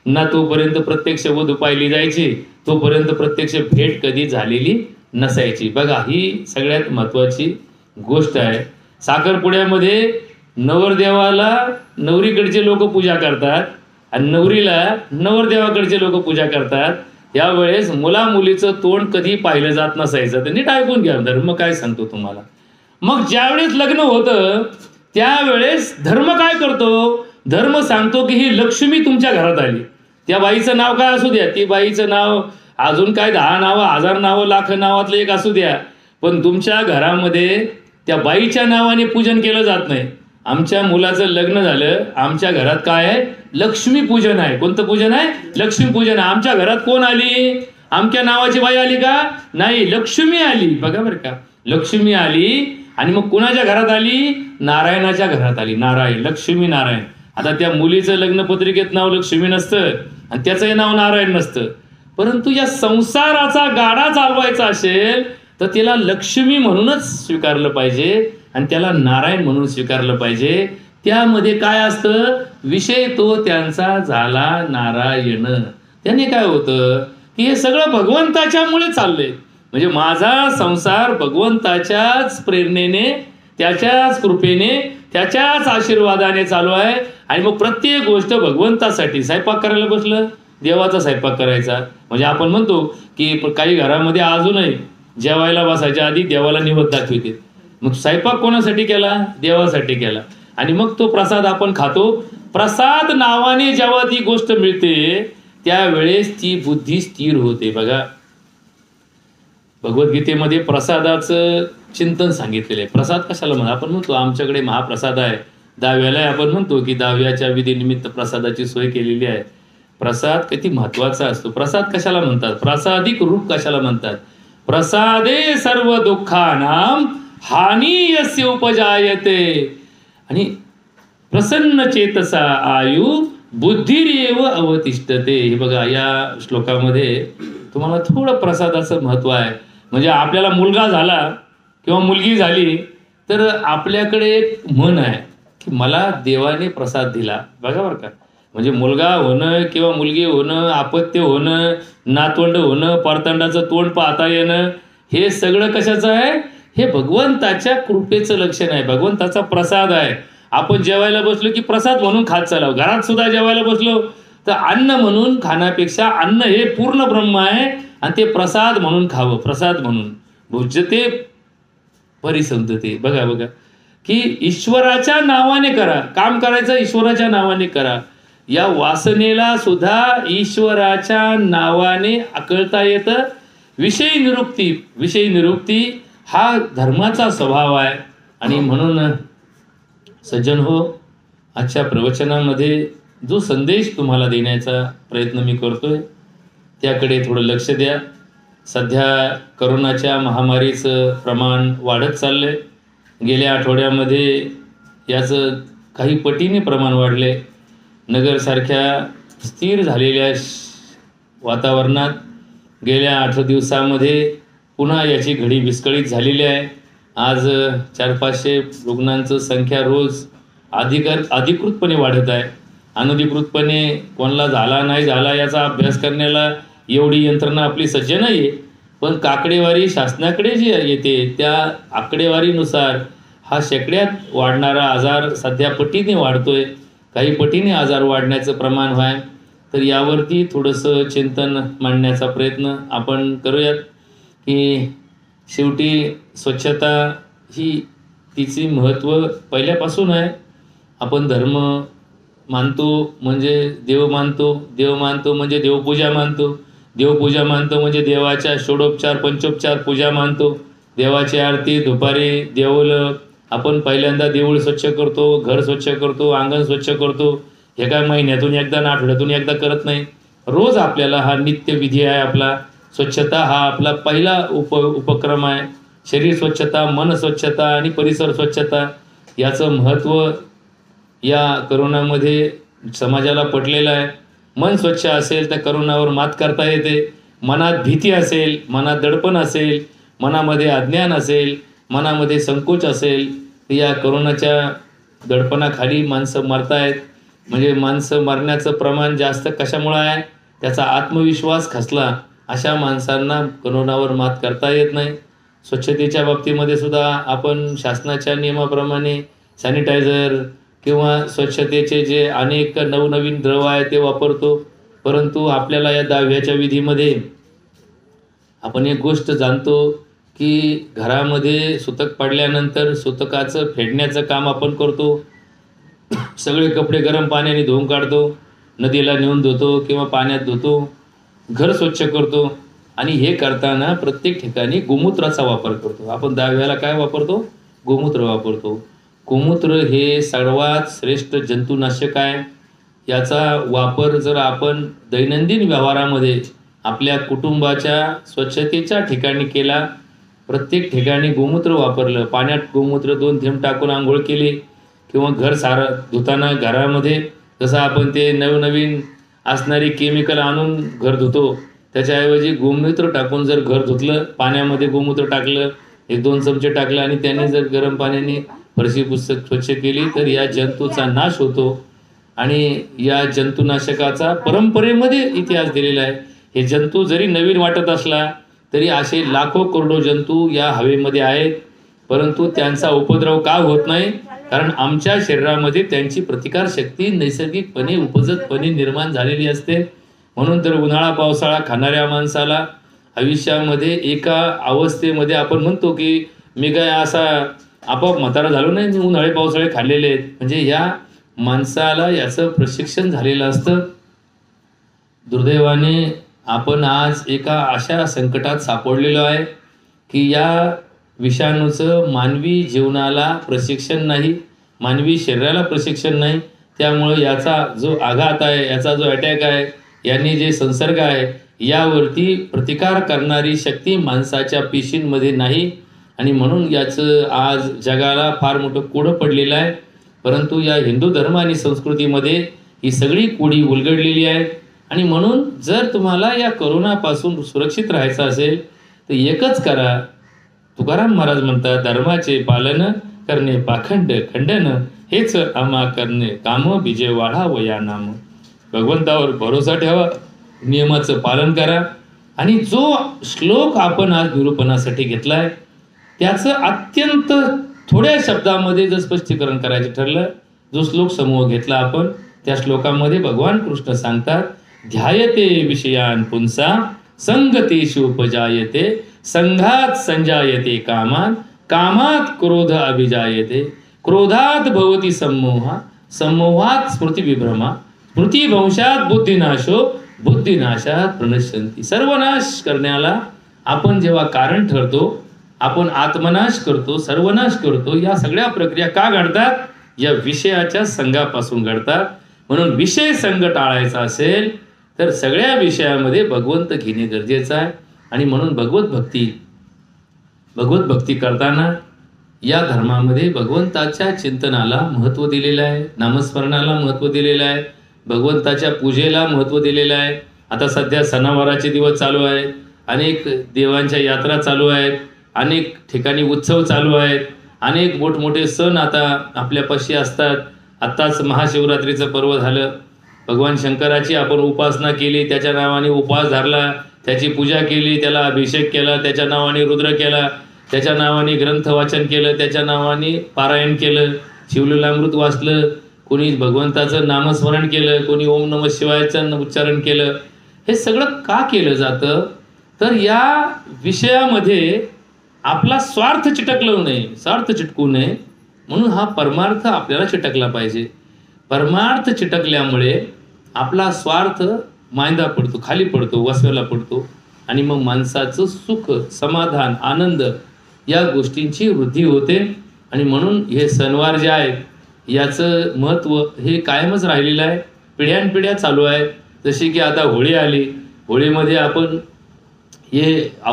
ना तोपर्यंत प्रत्यक्ष वधू पाहिली जायची, तोपर्यंत प्रत्यक्ष भेट कधी झालेली नसायची. बघा, ही सगळ्यात महत्त्वाची गोष्ट आहे. साखरपुड्यामध्ये नवरदेवाला नवरीकडचे लोक पूजा करतात आणि नवरीला नवरदेवाकडचे लोक पूजा करतात. यावेळेस मुला मुलीचं तोंड कधी पाहिलं जात नसायचं. तर नीट ऐकून घ्या, धर्म काय सांगतो तुम्हाला. मग ज्यावेळेस लग्न होतं त्यावेळेस धर्म काय करतो, धर्म सांगतो की ही लक्ष्मी तुमच्या घरात आली. त्या बाईचं नाव काय असू द्या, ती बाईचं नाव अजून काय 10 नावं 1000 नावं लाख नावातलं एक असू द्या, पण तुमच्या घरामध्ये त्या बाईच्या नावाने पूजन केलं जात नाही. आमच्या मुलाचं लग्न झालं, आमच्या घरात काय आहे, लक्ष्मी पूजन आहे. कोणतं पूजन आहे, लक्ष्मी पूजन आहे. आमच्या घरात कोण आली, आमच्या नावाची बाई आली का, नाही, लक्ष्मी आली. बघा बरं का, लक्ष्मी आली. आणि मग कुणाच्या घरात आली, नारायणाच्या घरात आली. नारायण, लक्ष्मी नारायण. आता त्या मुलीचं लग्नपत्रिकेत नाव लक्ष्मी नसतं आणि त्याचंही नाव नारायण नसतं, परंतु या संसाराचा गाडा चालवायचा असेल तर तिला लक्ष्मी म्हणूनच स्वीकारलं पाहिजे आणि त्याला नारायण म्हणून स्वीकारलं पाहिजे. त्यामध्ये काय असतं, विषय तो त्यांचा झाला नारायण. त्याने काय होतं की हे सगळं भगवंताच्यामुळे चाललंय. म्हणजे माझा संसार भगवंताच्याच प्रेरणेने, त्याच्याच कृपेने, त्याच्याच आशीर्वादाने चालू आहे. आणि मग प्रत्येक गोष्ट भगवंतासाठी. स्वयंपाक करायला बसलं, देवाचा स्वयंपाक करायचा. म्हणजे आपण म्हणतो की काही घरामध्ये अजूनही जेवायला बसायच्या आधी देवाला निवद दाखवते. मग स्वयंपाक कोणासाठी केला, देवासाठी केला. आणि मग तो प्रसाद आपण खातो. प्रसाद नावाने जेव्हा ती गोष्ट मिळते त्यावेळेस ती बुद्धी स्थिर होते. बघा, भगवद्गीतेमध्ये प्रसादाचं चिंतन सांगितलेलं आहे. प्रसाद कशाला म्हणा, आपण म्हणतो आमच्याकडे महाप्रसाद आहे, दहाव्याला आपण म्हणतो की दहाव्याच्या विधीनिमित्त प्रसादाची सोय केलेली आहे. प्रसाद किती महत्वाचा असतो. प्रसाद कशाला म्हणतात, प्रासादिक रूप कशाला म्हणतात, प्रसादे सर्व दुःखानां हानी यस्य उपजायते आणि प्रसन्न चेतसा आयु बुद्धिरेव अवतिष्ठते. हे बघा, या श्लोकामध्ये तुम्हाला थोडं प्रसादाचं महत्व आहे. म्हणजे आपल्याला मुलगा झाला किंवा मुलगी झाली तर आपल्याकडे एक म्हण आहे की मला देवाने प्रसाद दिला. बघा बरं का, म्हणजे मुलगा होणं किंवा मुलगी होणं, अपत्य होणं, नातवंड होणं, परतंडाचं तोंड पाहता येणं, हे सगळं कशाचं आहे, हे भगवंताच्या कृपेचं लक्षण आहे, भगवंताचा प्रसाद आहे. आपण जेवायला बसलो की प्रसाद म्हणून खात चालावं. घरात सुद्धा जेवायला बसलो तर अन्न म्हणून खाण्यापेक्षा अन्न हे पूर्ण ब्रह्म आहे आणि ते प्रसाद म्हणून खावं. प्रसाद म्हणून भुज्यते परिसंतते. बघा बघा की ईश्वराच्या नावाने करा, काम करायचं ईश्वराच्या नावाने करा. या वासनेला सुद्धा ईश्वराच्या नावाने आकळता येतं. विषय निरुक्ती हा धर्माचा स्वभाव आहे. आणि म्हणून सज्जन हो, आजच्या प्रवचनामध्ये जो संदेश तुम्हाला देण्याचा प्रयत्न मी करतोय त्याकडे थोडं लक्ष द्या. सध्या करोनाच्या महामारीचं प्रमाण वाढत चाललंय. गेल्या आठवड्यामध्ये याचं काही पटीने प्रमाण वाढले. नगरसारख्या स्थिर झालेल्या वातावरणात गेल्या 8 दिवसामध्ये पुन्हा याची घडी विस्कळीत झालेली आहे. आज 400-500 रुग्णांचं संख्या रोज अधिकृतपणे वाढत आहे. अनधिकृतपणे कोणाला झाला नाही झाला याचा अभ्यास करण्याला एवढी यंत्रणा आपली सज्ज नाही आहे. पण आकडेवारी शासनाकडे जी येते त्या आकडेवारीनुसार हा शेकड्यात वाढणारा आजार सध्या पटीने वाढतोय. काही पटीने आजार वाढण्याचं प्रमाण आहे. तर यावरती थोडंसं चिंतन मांडण्याचा प्रयत्न आपण करूयात की शेवटी स्वच्छता ही तिची महत्त्व पहिल्यापासून आहे. आपण धर्म मानतो म्हणजे देव मानतो, देव मानतो म्हणजे देवपूजा मानतो, देवपूजा मानतो म्हणजे देवाच्या षोडोपचार पंचोपचार पूजा मानतो. देवाची आरती दुपारी देवलं आपण पहिल्यांदा देऊळ स्वच्छ करतो, घर स्वच्छ करतो, अंगण स्वच्छ करतो. हे काय महिन्यातून एकदा ना आठवड्यातून एकदा करत नाही. रोज आपल्याला हा नित्य विधी आहे. आपला स्वच्छता हा आपला पहिला उपक्रम आहे. शरीर स्वच्छता, मन स्वच्छता आणि परिसर स्वच्छता याचं महत्त्व या करोनामध्ये समाजाला पटलेलं आहे. मन स्वच्छ असेल तर करोनावर मात करता येते. मनात भीती असेल, मनात दडपण असेल, मनामध्ये अज्ञान असेल, मनामध्ये संकोच असेल, तर या करोनाच्या दडपणाखाली माणसं मरतायत. म्हणजे माणसं मरण्याचं प्रमाण जास्त कशामुळं आहे? त्याचा आत्मविश्वास खचला. अशा माणसांना करोनावर मात करता येत नाही. स्वच्छतेच्या बाबतीमध्ये सुद्धा आपण शासनाच्या नियमाप्रमाणे सॅनिटायझर किंवा स्वच्छतेचे जे अनेक नवनवीन द्रव आहे ते वापरतो. परंतु आपल्याला या 10व्याच्या विधीमध्ये आपण एक गोष्ट जाणतो की घरामध्ये सुतक पडल्यानंतर सुतकाचं फेडण्याचं काम आपण करतो. सगळे कपडे गरम पाण्याने धुवून काढतो, नदीला नेऊन धुतो किंवा पाण्यात धुतो, घर स्वच्छ करतो. आणि हे करताना प्रत्येक ठिकाणी गोमूत्राचा वापर करतो. आपण 10व्याला काय वापरतो? गोमूत्र वापरतो. गोमूत्र हे सर्वात श्रेष्ठ जंतुनाशक आहे. याचा वापर जर आपण दैनंदिन व्यवहारामध्ये आपल्या कुटुंबाच्या स्वच्छतेच्या ठिकाणी केला, प्रत्येक ठिकाणी गोमूत्र वापरलं, पाण्यात गोमूत्र 2 थेंब टाकून आंघोळ केली किंवा घर सारं धुताना घरामध्ये जसं आपण ते नवनवीन असणारी केमिकल आणून घर धुतो, त्याच्याऐवजी गोमूत्र टाकून जर घर धुतलं, पाण्यामध्ये गोमूत्र टाकलं, 1-2 चमचे टाकलं आणि त्याने जर गरम पाण्याने फरशी पुस्तक स्वच्छ केली तर या जंतूचा नाश होतो. आणि या जंतुनाशकाचा परंपरेमध्ये इतिहास दिलेला आहे. हे जंतू जरी नवीन वाटत असला तरी असे लाखो करोडो जंतू या हवेमध्ये आहेत, परंतु त्यांचा उपद्रव का होत नाही? कारण आमच्या शरीरामध्ये त्यांची प्रतिकारशक्ती नैसर्गिकपणे उपजतपणे निर्माण झालेली असते. म्हणून तर उन्हाळा पावसाळा खाणाऱ्या माणसाला आयुष्यामध्ये एका अवस्थेमध्ये आपण म्हणतो की मी काय असा आपोआप म्हातारा झालो नाही, मी उन्हाळे पावसाळे खाल्लेले आहेत. म्हणजे या माणसाला याचं प्रशिक्षण झालेलं असतं. दुर्दैवाने आपण आज एका अशा संकटात सापडलेलो आहे की या विषाणूचं मानवी जीवनाला प्रशिक्षण नाही, मानवी शरीराला प्रशिक्षण नाही. त्यामुळे याचा जो आघात आहे, याचा जो अटॅक आहे, यांनी जे संसर्ग आहे यावरती प्रतिकार करणारी शक्ती माणसाच्या पेशींमध्ये नाही. आणि म्हणून याचं आज जगाला फार मोठं कोडं पडलेलं आहे. परंतु या हिंदू धर्म आणि संस्कृतीमध्ये ही सगळी कोडी उलगडलेली आहे. आणि म्हणून जर तुम्हाला या करोनापासून सुरक्षित राहायचं असेल तर एकच करा. तुकाराम महाराज म्हणतात, धर्माचे पालन करणे पाखंड खंडन, हेच आम्हा करणे काम बीजे वाढावं या नाम. भगवंतावर भरोसा ठेवा, नियमाचं पालन करा. आणि जो श्लोक आपण आज निरूपणासाठी घेतलाय त्याचं अत्यंत थोड्या शब्दामध्ये जर स्पष्टीकरण करायचं ठरलं, जो श्लोक समूह घेतला आपण त्या श्लोकामध्ये भगवान कृष्ण सांगतात, ध्यायते विषयान पुंसा संगतेषु उपजायते, संघात संजायते कामान, कामात क्रोध अभिजायते, क्रोधात भवति सम्मोहा, सम्मोहात स्मृती विभ्रमा, स्मृती भंशात बुद्धिनाशो, बुद्धिनाशात प्रणश्यंती. सर्वनाश करण्याला आपण जेव्हा कारण ठरतो, आपण आत्मनाश करतो, सर्वनाश करतो. या सगळ्या प्रक्रिया का घडतात? या विषयाच्या संघापासून घडतात. म्हणून विषय संघ टाळायचा असेल तर सगळ्या विषयामध्ये भगवंत घेणे गरजेचं आहे. आणि म्हणून भगवत भक्ती करताना या धर्मामध्ये भगवंताच्या चिंतनाला महत्त्व दिलेलं आहे, नामस्मरणाला महत्त्व दिलेलं आहे, भगवंताच्या पूजेला महत्त्व दिलेलं आहे. आता सध्या सणावाराचे दिवस चालू आहेत, अनेक देवांच्या यात्रा चालू आहेत, अनेक ठिकाणी उत्सव चालू आहेत, अनेक मोठमोठे सण आता आपल्यापाशी असतात. आत्ताच महाशिवरात्रीचं पर्व झालं. भगवान शंकराची आपण उपासना केली, त्याच्या नावाने उपवास धरला, त्याची पूजा केली, त्याला अभिषेक केला, त्याच्या नावाने रुद्र केला, त्याच्या नावाने ग्रंथ वाचन केलं, त्याच्या नावाने पारायण केलं, शिवलीलामृत वाचलं, कोणी भगवंताचं नामस्मरण केलं, कोणी ओम नमः शिवायचं उच्चारण केलं. हे सगळं का केलं जातं? तर या विषयामध्ये आपला स्वार्थ चिटकलू नये, स्वार्थ चिटकू नये म्हणून हा परमार्थ आपल्याला चिटकला पाहिजे. परमार्थ चिटकल्यामुळे आपला स्वार्थ मांदा पडतो, खाली पडतो, वसव्याला पडतो. आणि मग माणसाचं सुख, समाधान, आनंद या गोष्टींची वृद्धी होते. आणि म्हणून हे सणवार जे आहेत याचं महत्त्व हे कायमच राहिलेलं आहे, पिढ्यानपिढ्या चालू आहे. जशी की आता होळी आली, होळीमध्ये आपण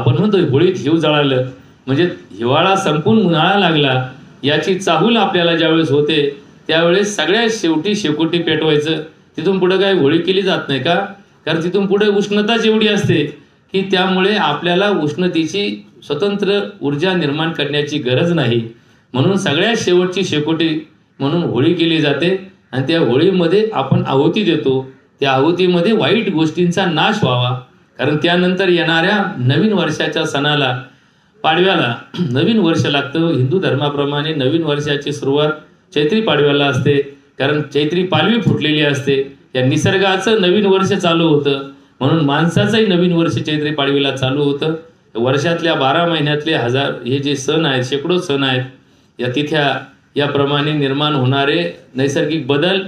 म्हणतो होळीत हिव जळालं, म्हणजे हिवाळा संपून उन्हाळा लागला याची चाहूल आपल्याला ज्यावेळेस होते त्यावेळेस सगळ्यात शेवटी शेकोटी पेटवायचं तिथून पुढे काय होळी केली जात नाही का? कारण तिथून पुढे उष्णताच एवढी असते की त्यामुळे आपल्याला उष्णतेची स्वतंत्र ऊर्जा निर्माण करण्याची गरज नाही. म्हणून सगळ्यात शेवटची शेकोटी म्हणून होळी केली जाते आणि त्या होळीमध्ये आपण आहुती देतो. त्या आहुतीमध्ये वाईट गोष्टींचा नाश व्हावा. कारण त्यानंतर येणाऱ्या नवीन वर्षाच्या सणाला, पाडव्याला नवीन वर्ष लागतं. हिंदू धर्माप्रमाणे नवीन वर्षाची सुरुवात चैत्री पाडव्याला असते. कारण चैत्री पालवी फुटलेली असते. या निसर्गाचं नवीन वर्ष चालू होतं. म्हणून माणसाचंही नवीन वर्ष चैत्री पाडवीला चालू होतं. वर्षातल्या 12 महिन्यातले हजार हे जे सण आहेत, शेकडो सण आहेत, या तिथ्या याप्रमाणे निर्माण होणारे नैसर्गिक बदल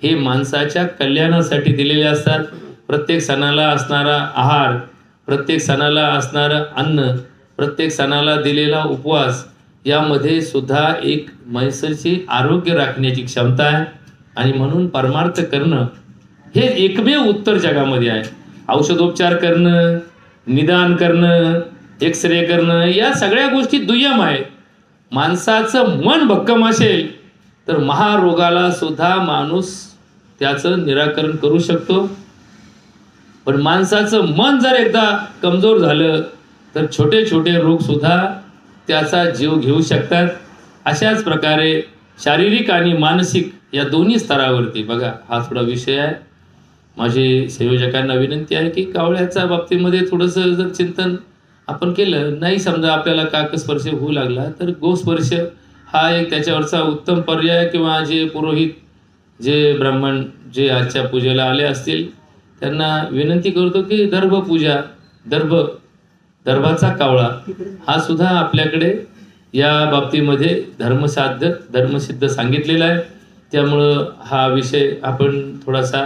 हे माणसाच्या कल्याणासाठी दिलेले असतात. प्रत्येक सणाला असणारा आहार, प्रत्येक सणाला असणारं अन्न, प्रत्येक सणाला दिलेला उपवास यामध्ये सुद्धा एक माणसाची आरोग्य राखण्याची क्षमता आहे. आणि म्हणून परमार्थ करणं हे एकमेव उत्तर जगामध्ये आहे. औषधोपचार करणं, निदान करणं, एक्सरे करणं या सगळ्या गोष्टी दुय्यम आहेत. माणसाचं मन भक्कम असेल तर महारोगाला सुद्धा माणूस त्याचं निराकरण करू शकतो. पण माणसाचं मन जर एकदा कमजोर झालं तर छोटे छोटे रोग सुद्धा त्याचा जीव घेऊ शकतात. अशाच प्रकारे शारीरिक आणि मानसिक या दोन्ही स्तरावरती बघा, हा थोडा विषय आहे. माझे संयोजकांना विनंती आहे की कावळ्याच्या बाबतीमध्ये थोडंसं जर चिंतन आपण केलं, नाही समजा आपल्याला काकस्पर्श होऊ लागला तर गोस्पर्श हा एक त्याच्यावरचा उत्तम पर्याय. किंवा जे पुरोहित, जे ब्राह्मण जे आजच्या पूजेला आले असतील त्यांना विनंती करतो की दर्भपूजा, दर्भाचा कावळा हा सुद्धा आपल्याकडे या बाबतीमध्ये धर्मसिद्ध सांगितलेला आहे. त्यामुळं हा विषय आपण थोडासा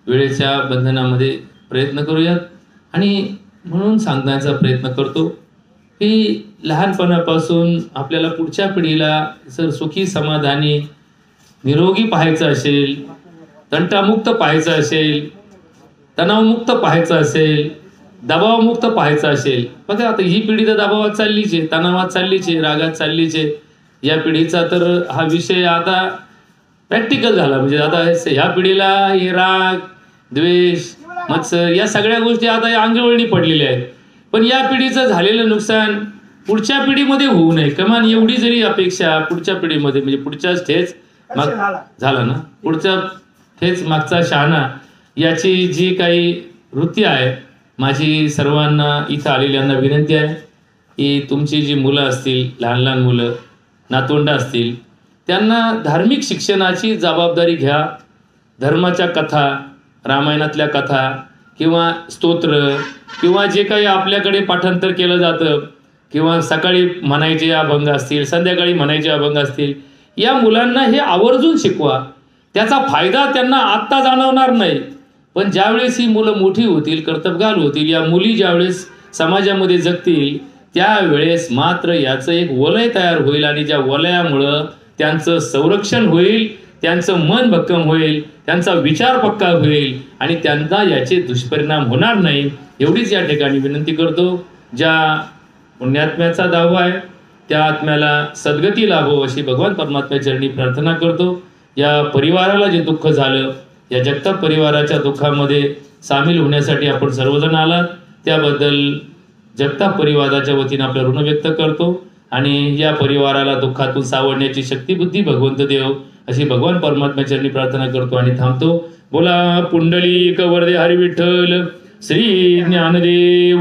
वेळेच्या बंधनामध्ये प्रयत्न करूयात. आणि म्हणून सांगण्याचा प्रयत्न करतो की लहानपणापासून आपल्याला पुढच्या पिढीला जर सुखी, समाधानी, निरोगी पाहायचं असेल, तंटामुक्त पाहायचं असेल, तणावमुक्त पाहायचं असेल, दबावमुक्त पाहायचं असेल. बघा आता ही पिढी तर दबावात चाललीच आहे, तणावात चाललीच आहे, रागात चाललीच आहे. या पिढीचा तर हा विषय आता प्रॅक्टिकल झाला. म्हणजे आता ह्या पिढीला हे राग, द्वेष, मत्सर या सगळ्या गोष्टी आता अंगवळणी पडलेल्या आहेत. पण या पिढीचं झालेलं नुकसान पुढच्या पिढीमध्ये होऊ नये, कमान एवढी जरी अपेक्षा पुढच्या पिढीमध्ये, म्हणजे पुढच्याच ठेच झाला ना, पुढच्या ठेच मागचा शहाणा, याची जी काही वृत्ती आहे, माझी सर्वांना इथं आलेल्यांना विनंती आहे की तुमची जी मुलं असतील, लहान लहान मुलं, नातवंड असतील, त्यांना धार्मिक शिक्षणाची जबाबदारी घ्या. धर्माच्या कथा, रामायणातल्या कथा किंवा स्तोत्र किंवा जे काही आपल्याकडे पाठांतर केलं जातं किंवा सकाळी म्हणायचे अभंग असतील, संध्याकाळी म्हणायचे अभंग असतील, या मुलांना हे आवर्जून शिकवा. त्याचा फायदा त्यांना आत्ता जाणवणार नाही, पण ज्यावेळेस ही मुलं मोठी होतील, कर्तबगार होतील, या मुली ज्यावेळेस समाजामध्ये जगतील त्यावेळेस मात्र याचं एक वलय तयार होईल. आणि ज्या वलयामुळं त्यांचं संरक्षण होईल, त्यांचं मन भक्कम होईल, त्यांचा विचार पक्का होईल आणि त्यांना याचे दुष्परिणाम होणार नाही. एवढीच या ठिकाणी विनंती करतो. ज्या पुण्यात्म्याचा दावा आहे त्या आत्म्याला सद्गती लाभो अशी भगवान परमात्म्याच्या चरणी प्रार्थना करतो. या परिवाराला जे दुःख झालं, या जगताप परिवाराच्या दुःखामध्ये सामील होण्यासाठी आपण सर्वजण आलात, त्याबद्दल जगताप परिवाराच्या वतीने आपलं ऋण व्यक्त करतो. आणि या परिवाराला दुःखातून सावरण्याची शक्ती बुद्धी भगवंत देव अशी भगवान परमात्म्याच्या चरणी प्रार्थना करतो आणि थांबतो. बोला पुंडलिक वरदे हरी विठ्ठल श्री ज्ञानदेव.